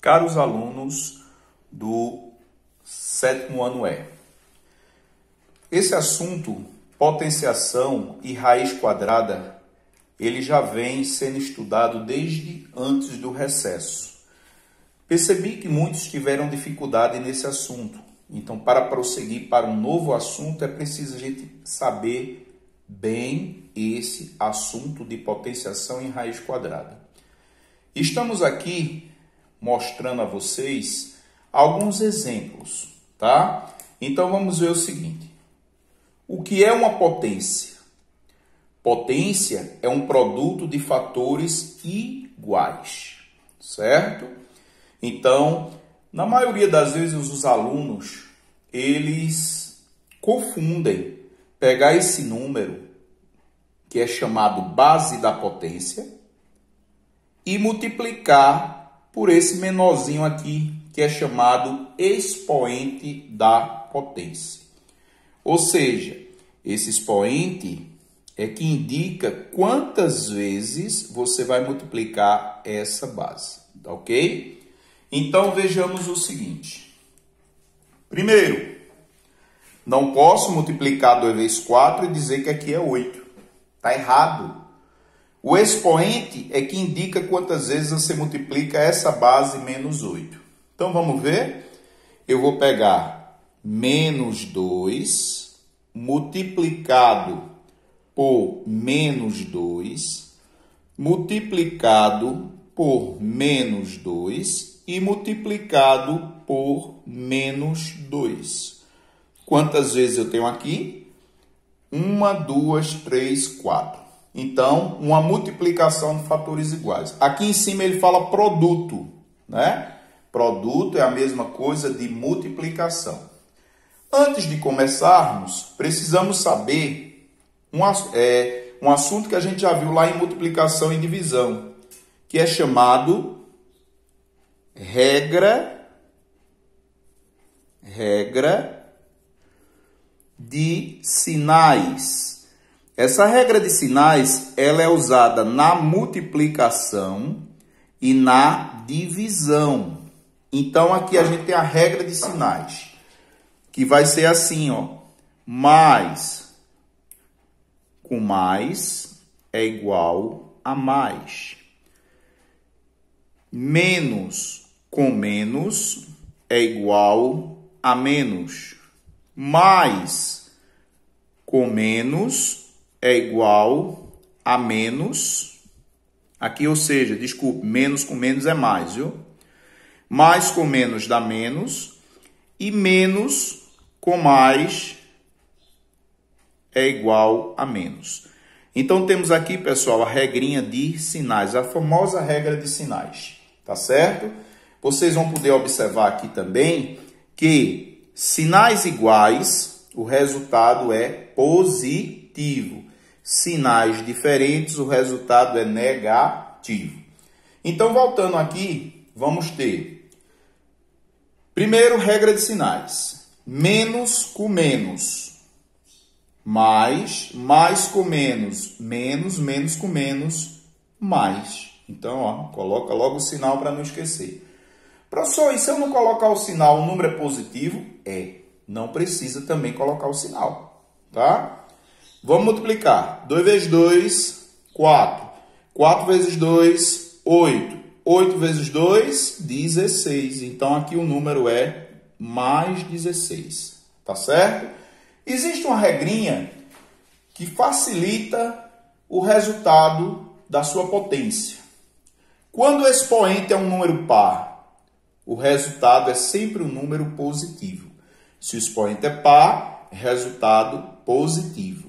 Caros alunos do sétimo ano E, esse assunto, potenciação e raiz quadrada, ele já vem sendo estudado desde antes do recesso. Percebi que muitos tiveram dificuldade nesse assunto. Então, para prosseguir para um novo assunto, é preciso a gente saber bem esse assunto de potenciação e raiz quadrada. Estamos aqui mostrando a vocês alguns exemplos, tá? Então, vamos ver o seguinte. O que é uma potência? Potência é um produto de fatores iguais, certo? Então, na maioria das vezes, os alunos, eles confundem pegar esse número, que é chamado base da potência, e multiplicar por esse menorzinho aqui, que é chamado expoente da potência. Ou seja, esse expoente é que indica quantas vezes você vai multiplicar essa base, tá ok? Então, vejamos o seguinte. Primeiro, não posso multiplicar 2 vezes 4 e dizer que aqui é 8. Está errado. O expoente é que indica quantas vezes você multiplica essa base menos 8. Então, vamos ver? Eu vou pegar menos 2 multiplicado por menos 2, multiplicado por menos 2 e multiplicado por menos 2. Quantas vezes eu tenho aqui? 1, 2, 3, 4. Então, uma multiplicação de fatores iguais. Aqui em cima ele fala produto, né? Produto é a mesma coisa de multiplicação. Antes de começarmos, precisamos saber um assunto que a gente já viu lá em multiplicação e divisão, que é chamado regra de sinais. Essa regra de sinais, ela é usada na multiplicação e na divisão. Então, aqui a gente tem a regra de sinais, que vai ser assim, ó. Mais com mais é igual a mais. Menos com menos é igual a menos. Mais com menos é igual a menos. Aqui, ou seja, desculpe, menos com menos é mais, viu? Mais com menos dá menos. E menos com mais é igual a menos. Então, temos aqui, pessoal, a regrinha de sinais, a famosa regra de sinais, tá certo? Vocês vão poder observar aqui também que sinais iguais, o resultado é positivo. Sinais diferentes, o resultado é negativo. Então, voltando aqui, vamos ter, primeiro, regra de sinais. Menos com menos. Mais com menos. Menos com menos, mais. Então, ó, coloca logo o sinal para não esquecer. Professor, e se eu não colocar o sinal, o número é positivo? É. Não precisa também colocar o sinal, tá? Vamos multiplicar. 2 vezes 2, 4. 4 vezes 2, 8. 8 vezes 2, 16. Então, aqui o número é mais 16. Tá certo? Existe uma regrinha que facilita o resultado da sua potência. Quando o expoente é um número par, o resultado é sempre um número positivo. Se o expoente é par, resultado positivo.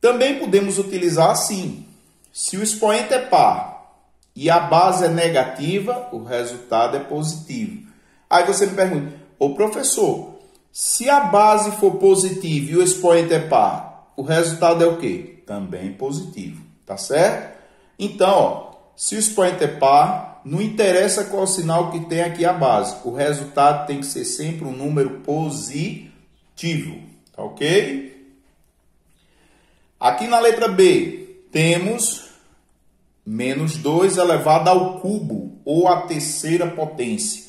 Também podemos utilizar assim. Se o expoente é par e a base é negativa, o resultado é positivo. Aí você me pergunta, ô professor, se a base for positiva e o expoente é par, o resultado é o quê? Também positivo, tá certo? Então, ó, se o expoente é par, não interessa qual sinal que tem aqui a base. O resultado tem que ser sempre um número positivo, tá ok? Aqui na letra B, temos Menos 2 elevado ao cubo, ou à terceira potência.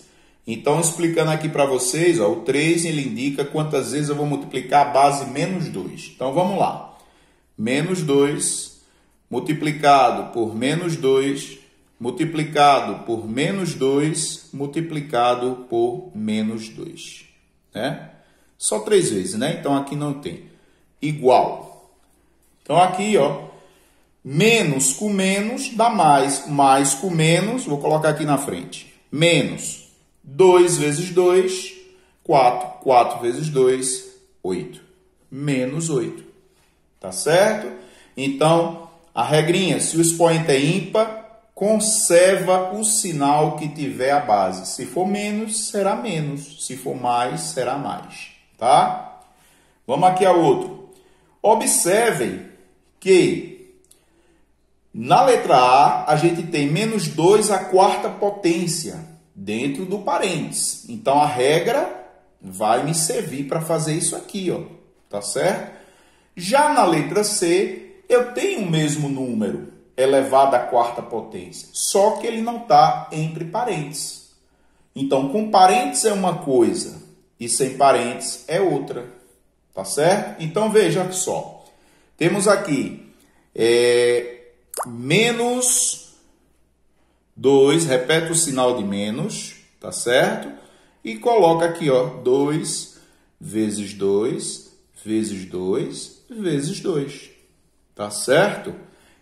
Então, explicando aqui para vocês, ó, o 3 ele indica quantas vezes eu vou multiplicar a base menos 2. Então, vamos lá. Menos 2 multiplicado por menos 2, multiplicado por menos 2, multiplicado por menos 2. Né? Só 3 vezes, né? Então, aqui não tem. Igual. Então, aqui, ó, menos com menos dá mais. Mais com menos, vou colocar aqui na frente. Menos 2 vezes 2, 4. 4 vezes 2, 8. Menos 8. Tá certo? Então, a regrinha, se o expoente é ímpar, conserva o sinal que tiver a base. Se for menos, será menos. Se for mais, será mais. Tá? Vamos aqui a outro. Observem que na letra A, gente tem menos 2 à quarta potência dentro do parênteses. Então, a regra vai me servir para fazer isso aqui, ó. Tá certo? Já na letra C, eu tenho o mesmo número elevado à quarta potência, só que ele não está entre parênteses. Então, com parênteses é uma coisa e sem parênteses é outra. Tá certo? Então, veja só. Temos aqui menos 2, repete o sinal de menos, tá certo? E coloca aqui, ó, 2 vezes 2, vezes 2, vezes 2. Tá certo?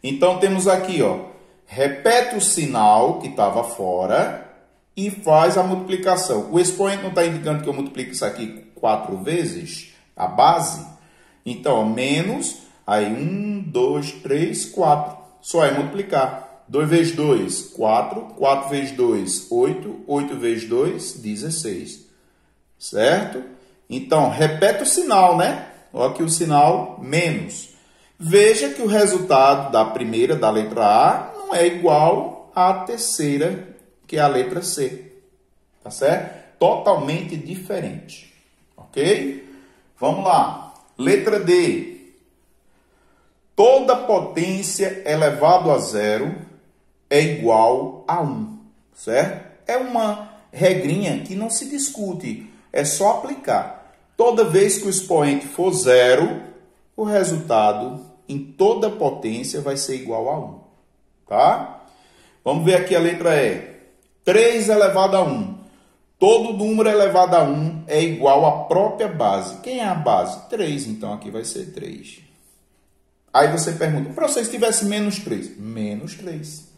Então, temos aqui, ó, repete o sinal que estava fora e faz a multiplicação. O expoente não está indicando que eu multiplico isso aqui 4 vezes, a base? Então, ó, menos, aí 1, 2, 3, 4. Só é multiplicar. 2 vezes 2, 4. 4 vezes 2, 8. 8 vezes 2, 16. Certo? Então, repete o sinal, né? Olha aqui o sinal menos. Veja que o resultado da primeira, da letra A, não é igual à terceira, que é a letra C. Tá certo? Totalmente diferente. Ok? Vamos lá. Letra D. Toda potência elevado a zero é igual a 1, certo? É uma regrinha que não se discute, é só aplicar. Toda vez que o expoente for zero, o resultado em toda potência vai ser igual a 1, tá? Vamos ver aqui a letra E. 3 elevado a 1. Todo número elevado a 1 é igual à própria base. Quem é a base? 3, então aqui vai ser 3. Aí você pergunta, professor, se tivesse menos 3? Menos 3.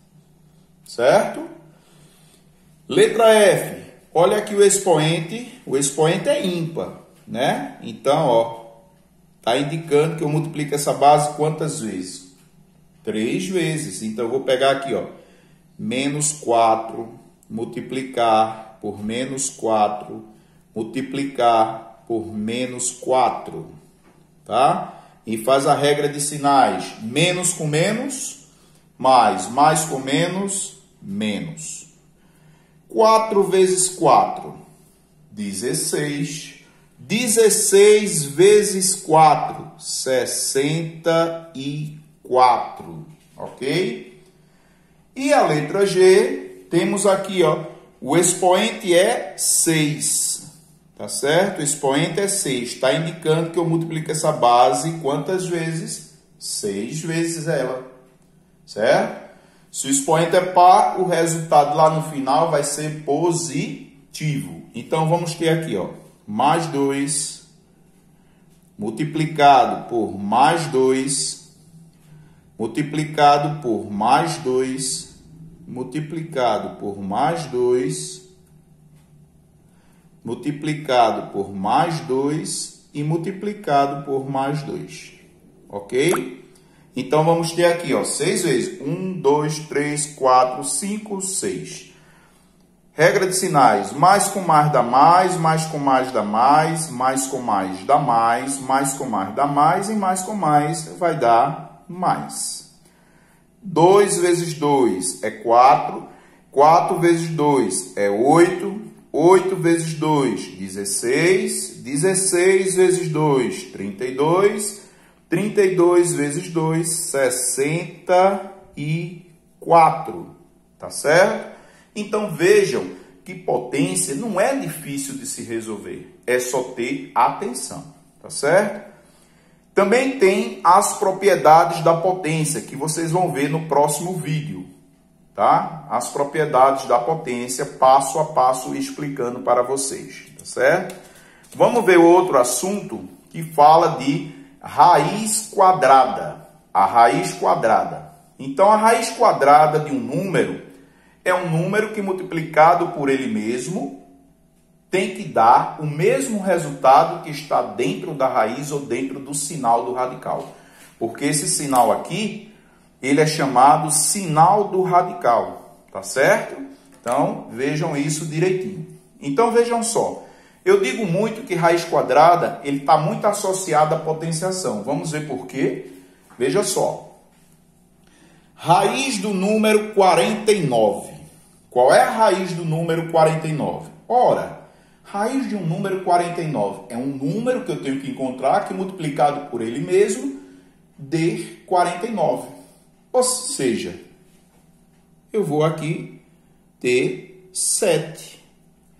Certo? Letra F. Olha aqui o expoente é ímpar, né? Então, ó, tá indicando que eu multiplico essa base quantas vezes? 3 vezes. Então, eu vou pegar aqui, ó, menos 4, multiplicar por menos 4, multiplicar por menos 4, tá? E faz a regra de sinais, menos com menos, mais com menos, menos. 4 vezes 4, 16. 16 vezes 4, 64, ok? E a letra G, temos aqui, ó, o expoente é 6, tá certo? O expoente é 6, está indicando que eu multiplico essa base quantas vezes? 6 vezes ela, certo? Se o expoente é par, o resultado lá no final vai ser positivo. Então, vamos ter aqui, ó, mais 2, multiplicado por mais 2, multiplicado por mais 2, multiplicado por mais 2, multiplicado por mais 2 e multiplicado por mais 2. Ok? Então, vamos ter aqui, ó, 6 vezes. 1, 2, 3, 4, 5, 6. Regra de sinais. Mais com mais dá mais, mais com mais dá mais, mais com mais dá mais, mais com mais dá mais e mais com mais vai dar mais. 2 vezes 2 é 4. 4 vezes 2 é 8. 8 vezes 2, 16. 16 vezes 2, 32. 32 vezes 2, 64. 4, tá certo? Então vejam que potência não é difícil de se resolver, é só ter atenção, tá certo? Também tem as propriedades da potência, que vocês vão ver no próximo vídeo, tá? As propriedades da potência, passo a passo, explicando para vocês, tá certo? Vamos ver outro assunto que fala de raiz quadrada. A raiz quadrada. Então, a raiz quadrada de um número é um número que, multiplicado por ele mesmo, tem que dar o mesmo resultado que está dentro da raiz ou dentro do sinal do radical. Porque esse sinal aqui, ele é chamado sinal do radical, tá certo? Então, vejam isso direitinho. Então, vejam só. Eu digo muito que raiz quadrada, ele está muito associado à potenciação. Vamos ver por quê? Veja só. Raiz do número 49. Qual é a raiz do número 49? Ora, raiz de um número 49 é um número que eu tenho que encontrar que multiplicado por ele mesmo dê 49. Ou seja, eu vou aqui ter 7.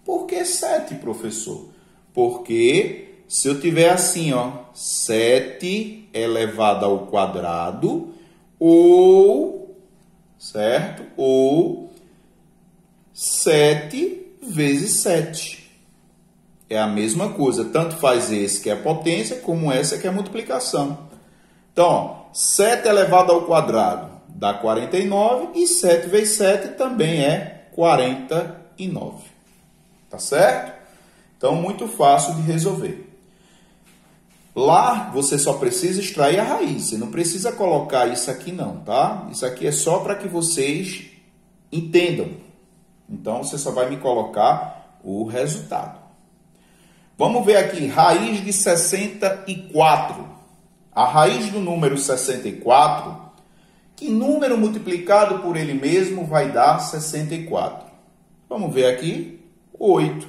Por que 7, professor? Porque se eu tiver assim, ó, 7 elevado ao quadrado ou, certo? Ou 7 vezes 7. É a mesma coisa, tanto faz esse que é a potência, como essa que é a multiplicação. Então, ó, 7 elevado ao quadrado dá 49 e 7 vezes 7 também é 49. Tá certo? Então, muito fácil de resolver. Lá, você só precisa extrair a raiz. Você não precisa colocar isso aqui não, tá? Isso aqui é só para que vocês entendam. Então, você só vai me colocar o resultado. Vamos ver aqui, raiz de 64. A raiz do número 64, que número multiplicado por ele mesmo vai dar 64? Vamos ver aqui, 8.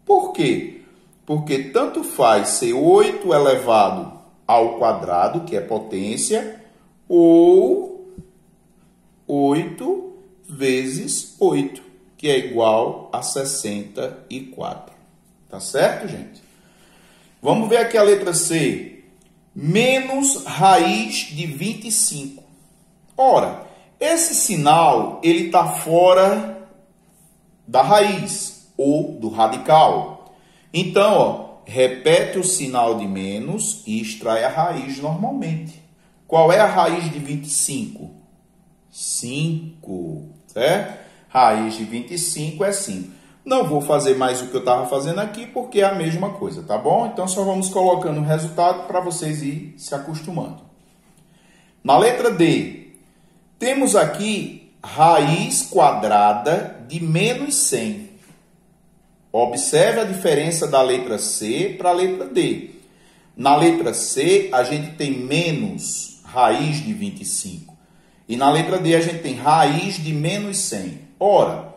Por quê? Porque tanto faz ser 8 elevado ao quadrado, que é potência, ou 8 vezes 8, que é igual a 64. Tá certo, gente? Vamos ver aqui a letra C. Menos raiz de 25. Ora, esse sinal, ele está fora da raiz ou do radical. Então, ó, repete o sinal de menos e extrai a raiz normalmente. Qual é a raiz de 25? 5, certo? Raiz de 25 é 5. Não vou fazer mais o que eu estava fazendo aqui, porque é a mesma coisa, tá bom? Então, só vamos colocando o resultado para vocês ir se acostumando. Na letra D, temos aqui raiz quadrada de menos 100. Observe a diferença da letra C para a letra D. Na letra C, a gente tem menos raiz de 25. E na letra D, a gente tem raiz de menos 100. Ora,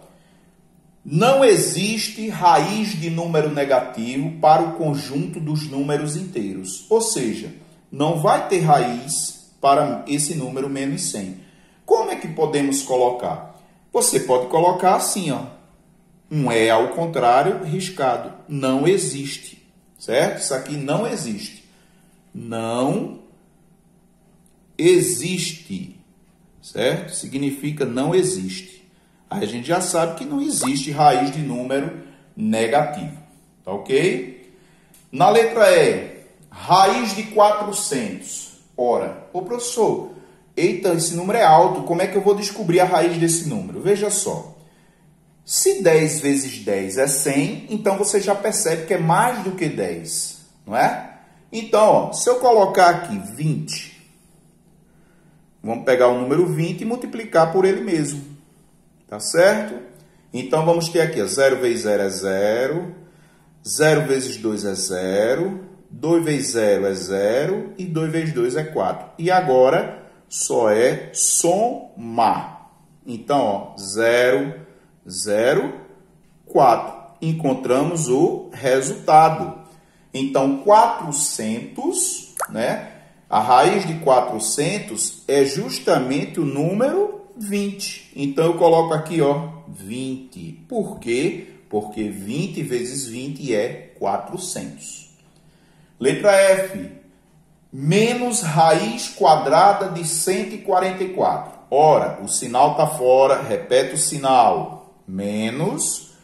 não existe raiz de número negativo para o conjunto dos números inteiros. Ou seja, não vai ter raiz para esse número menos 100. Como é que podemos colocar? Você pode colocar assim, ó. Um é ao contrário, riscado. Não existe, certo? Isso aqui não existe. Não existe, certo? Significa não existe. Aí a gente já sabe que não existe raiz de número negativo, tá ok? Na letra E, raiz de 400. Ora, ô professor, eita, esse número é alto, como é que eu vou descobrir a raiz desse número? Veja só. Se 10 vezes 10 é 100, então você já percebe que é mais do que 10, não é? Então, ó, se eu colocar aqui 20, vamos pegar o número 20 e multiplicar por ele mesmo, tá certo? Então, vamos ter aqui, ó, 0 vezes 0 é 0, 0 vezes 2 é 0, 2 vezes 0 é 0 e 2 vezes 2 é 4. E agora, só é somar. Então, ó, 0, 0, 4. Encontramos o resultado. Então, 400, né? A raiz de 400 é justamente o número 20. Então, eu coloco aqui, ó, 20. Por quê? Porque 20 vezes 20 é 400. Letra F. Menos raiz quadrada de 144. Ora, o sinal está fora. Repete o sinal. Menos.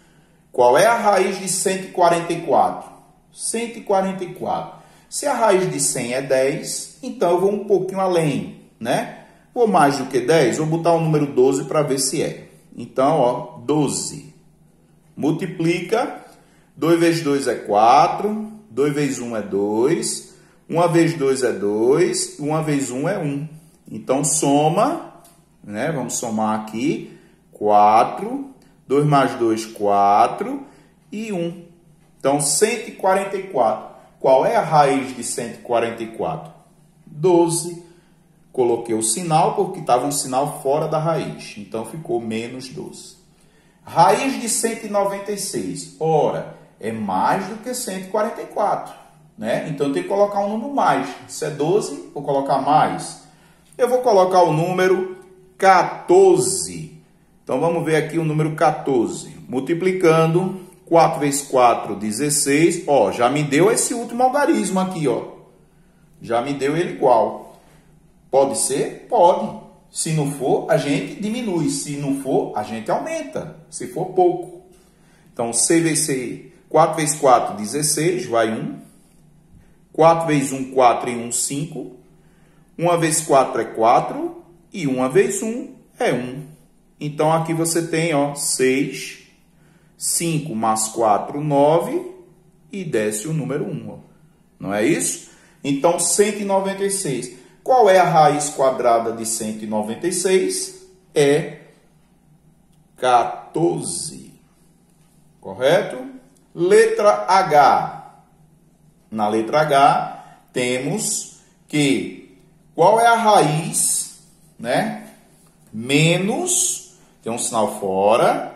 Qual é a raiz de 144? 144. Se a raiz de 100 é 10, então eu vou um pouquinho além, né? Vou mais do que 10, vou botar o número 12 para ver se é. Então, ó, 12. Multiplica. 2 vezes 2 é 4. 2 vezes 1 é 2. 1 vezes 2 é 2. 1 vezes 1 é 1. Então, soma, né? Vamos somar aqui. 4. 2 mais 2, 4. E 1. Então, 144. Qual é a raiz de 144? 12. Coloquei o sinal porque estava um sinal fora da raiz. Então, ficou menos 12. Raiz de 196. Ora, é mais do que 144. Né? Então, eu tenho que colocar um número mais. Se é 12, vou colocar mais. Eu vou colocar o número 14. Então, vamos ver aqui o número 14. Multiplicando, 4 vezes 4, 16. Ó, já me deu esse último algarismo aqui, ó. Já me deu ele igual. Pode ser? Pode. Se não for, a gente diminui. Se não for, a gente aumenta. Se for pouco. Então, 4 vezes 4, 16, vai 1. 4 vezes 1, 4 e 1, 5. 1 vezes 4 é 4. E 1 vezes 1 é 1. Então, aqui você tem, ó, 6. 5 mais 4, 9. E desce o número 1. Ó. Não é isso? Então, 196. Qual é a raiz quadrada de 196? É 14. Correto? Letra H. Na letra H, temos que qual é a raiz, né? Menos, tem um sinal fora,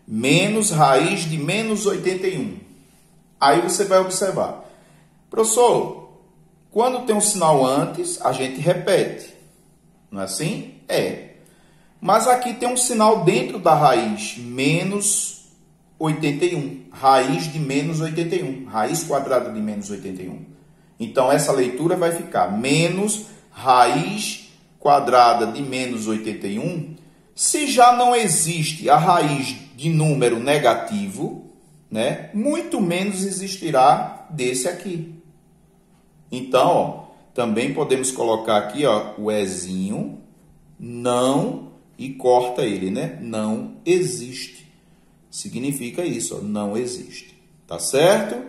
menos raiz de menos 81. Aí você vai observar. Professor, quando tem um sinal antes, a gente repete. Não é assim? É. Mas aqui tem um sinal dentro da raiz, menos 81. Raiz de menos 81. Raiz quadrada de menos 81. Então, essa leitura vai ficar menos raiz quadrada de menos 81. Se já não existe a raiz de número negativo, né, muito menos existirá desse aqui. Então, ó, também podemos colocar aqui, ó, o ezinho, não, e corta ele, né? Não existe. Significa isso, ó, não existe. Tá certo?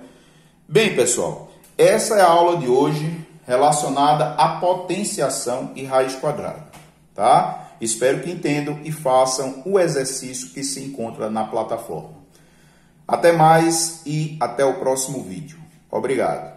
Bem, pessoal, essa é a aula de hoje relacionada à potenciação e raiz quadrada, tá? Espero que entendam e façam o exercício que se encontra na plataforma. Até mais e até o próximo vídeo. Obrigado.